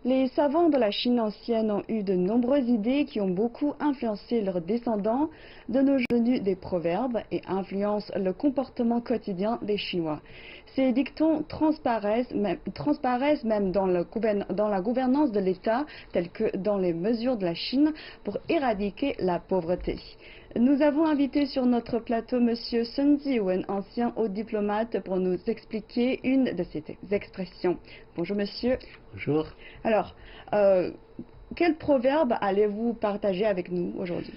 Les savants de la Chine ancienne ont eu de nombreuses idées qui ont beaucoup influencé leurs descendants. De nos jours, devenus des proverbes et influencent le comportement quotidien des Chinois. Ces dictons transparaissent même dans la gouvernance de l'État, tels que dans les mesures de la Chine pour éradiquer la pauvreté. Nous avons invité sur notre plateau M. Sun Jiwen, ancien haut diplomate, pour nous expliquer une de ces expressions. Bonjour monsieur. Bonjour. Alors, quel proverbe allez-vous partager avec nous aujourd'hui?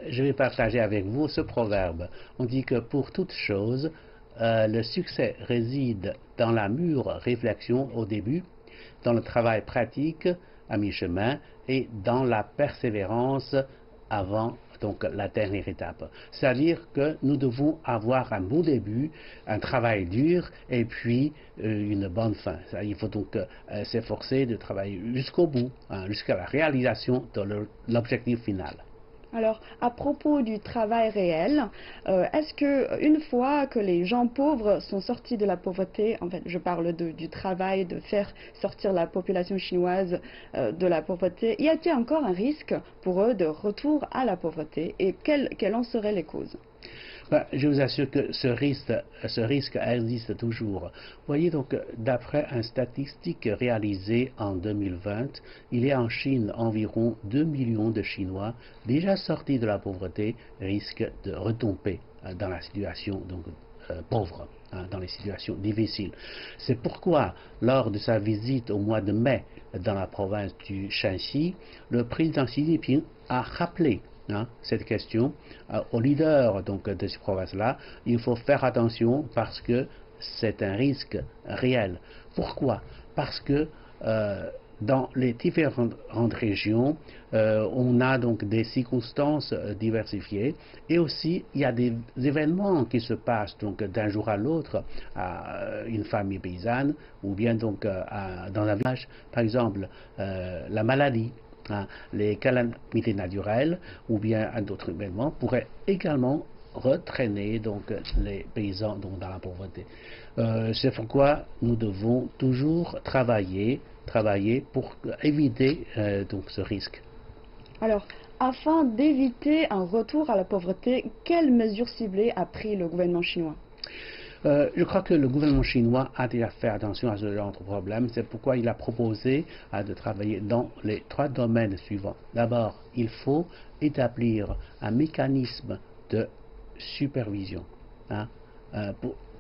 Je vais partager avec vous ce proverbe. On dit que pour toute chose, le succès réside dans la mûre réflexion au début, dans le travail pratique à mi-chemin et dans la persévérance avant donc la dernière étape. C'est-à-dire que nous devons avoir un bon début, un travail dur et puis une bonne fin. Il faut donc s'efforcer de travailler jusqu'au bout, jusqu'à la réalisation de l'objectif final. Alors, à propos du travail réel, est-ce que une fois que les gens pauvres sont sortis de la pauvreté, en fait, je parle du travail de faire sortir la population chinoise de la pauvreté, y a-t-il encore un risque pour eux de retour à la pauvreté et quelles en seraient les causes? Je vous assure que ce risque existe toujours. Vous voyez donc, d'après une statistique réalisée en 2020, il y a en Chine environ 2 millions de Chinois déjà sortis de la pauvreté risquent de retomber dans la situation pauvre, dans les situations difficiles. C'est pourquoi, lors de sa visite au mois de mai dans la province du Shanxi, le président Xi Jinping a rappelé cette question aux leaders de ces provinces-là. Il faut faire attention parce que c'est un risque réel. Pourquoi? Parce que dans les différentes régions, on a donc des circonstances diversifiées et aussi il y a des événements qui se passent donc d'un jour à l'autre à une famille paysanne ou bien donc dans un village, par exemple la maladie. Les calamités naturelles ou bien d'autres événements pourraient également retraîner donc les paysans dans la pauvreté. C'est pourquoi nous devons toujours travailler pour éviter donc ce risque. Alors, afin d'éviter un retour à la pauvreté, quelles mesures ciblées a pris le gouvernement chinois? Je crois que le gouvernement chinois a déjà fait attention à ce genre de problème. C'est pourquoi il a proposé de travailler dans les 3 domaines suivants. D'abord, il faut établir un mécanisme de supervision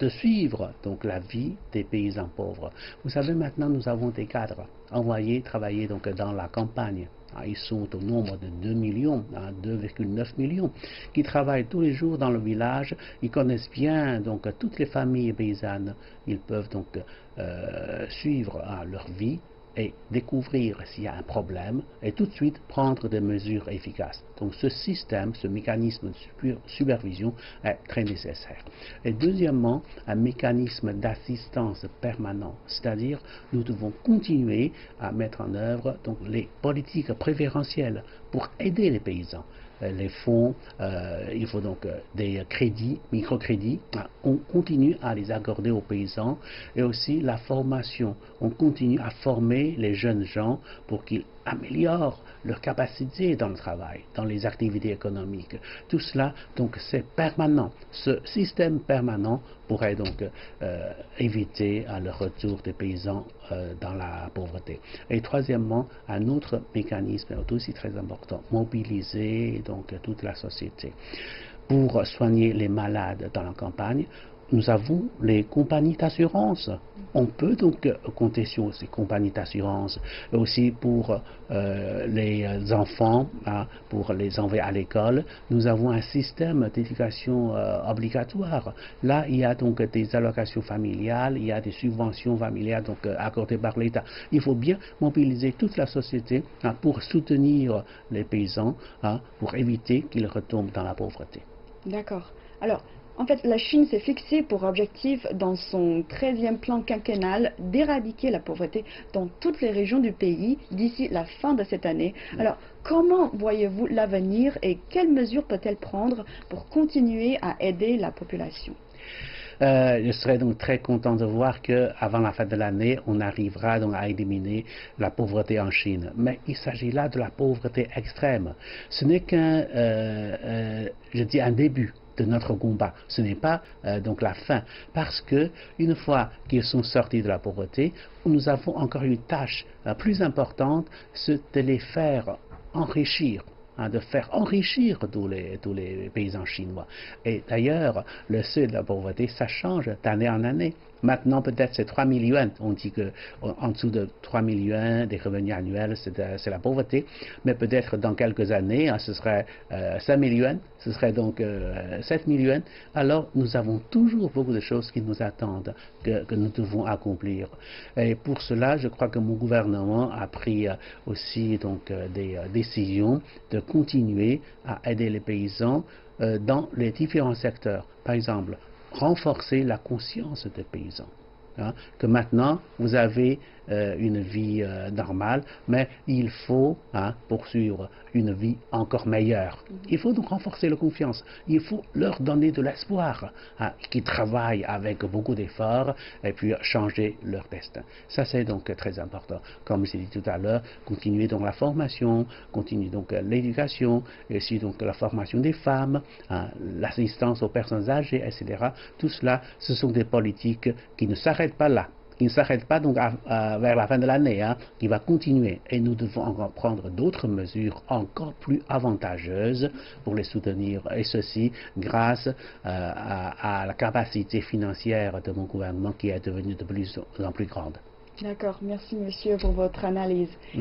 de suivre donc la vie des paysans pauvres. Vous savez, maintenant nous avons des cadres envoyés travailler donc dans la campagne. Ils sont au nombre de 2 millions, 2,9 millions, qui travaillent tous les jours dans le village. Ils connaissent bien donc toutes les familles paysannes. Ils peuvent donc suivre leur vie et découvrir s'il y a un problème et tout de suite prendre des mesures efficaces. Donc ce système, ce mécanisme de supervision est très nécessaire. Et deuxièmement, un mécanisme d'assistance permanent, c'est-à-dire nous devons continuer à mettre en œuvre donc les politiques préférentielles pour aider les paysans. Les fonds, il faut donc des crédits, microcrédits, on continue à les accorder aux paysans et aussi la formation, on continue à former les jeunes gens pour qu'ils améliorent leur capacité dans le travail, dans les activités économiques. Tout cela, donc, c'est permanent. Ce système permanent pourrait donc éviter le retour des paysans dans la pauvreté. Et troisièmement, un autre mécanisme est aussi très important, mobiliser donc toute la société. Pour soigner les malades dans la campagne, nous avons les compagnies d'assurance. On peut donc compter sur ces compagnies d'assurance. Aussi pour les enfants, pour les envoyer à l'école, nous avons un système d'éducation obligatoire. Là, il y a donc des allocations familiales, il y a des subventions familiales donc accordées par l'État. Il faut bien mobiliser toute la société pour soutenir les paysans, pour éviter qu'ils retombent dans la pauvreté. D'accord. Alors, en fait, la Chine s'est fixée pour objectif dans son 13e plan quinquennal d'éradiquer la pauvreté dans toutes les régions du pays d'ici la fin de cette année. Alors, comment voyez-vous l'avenir et quelles mesures peut-elle prendre pour continuer à aider la population? Je serais donc très content de voir qu'avant la fin de l'année, on arrivera donc à éliminer la pauvreté en Chine. Mais il s'agit là de la pauvreté extrême. Ce n'est je dis un début de notre combat. Ce n'est pas donc la fin, parce que une fois qu'ils sont sortis de la pauvreté, nous avons encore une tâche plus importante, c'est de les faire enrichir. De faire enrichir tous les paysans chinois. Et d'ailleurs, le seuil de la pauvreté, ça change d'année en année. Maintenant, peut-être c'est 3 000 yuan. On dit qu'en dessous de 3 000 yuan des revenus annuels, c'est la pauvreté. Mais peut-être dans quelques années, ce serait 5 000 yuan, ce serait donc 7 000 yuan. Alors, nous avons toujours beaucoup de choses qui nous attendent, que nous devons accomplir. Et pour cela, je crois que mon gouvernement a pris aussi donc des décisions de continuer à aider les paysans dans les différents secteurs. Par exemple, renforcer la conscience des paysans. Que maintenant, vous avez une vie normale, mais il faut poursuivre une vie encore meilleure. Il faut donc renforcer la confiance. Il faut leur donner de l'espoir, qu'ils travaillent avec beaucoup d'efforts et puis changer leur destin. Ça, c'est donc très important. Comme j'ai dit tout à l'heure, continuer donc la formation, continuer donc l'éducation, et aussi donc la formation des femmes, l'assistance aux personnes âgées, etc. Tout cela, ce sont des politiques qui ne s'arrêtent pas là. Il ne s'arrête pas donc vers la fin de l'année, qui va continuer. Et nous devons encore prendre d'autres mesures encore plus avantageuses pour les soutenir. Et ceci grâce à la capacité financière de mon gouvernement qui est devenue de plus en plus grande. D'accord, merci monsieur pour votre analyse. Merci.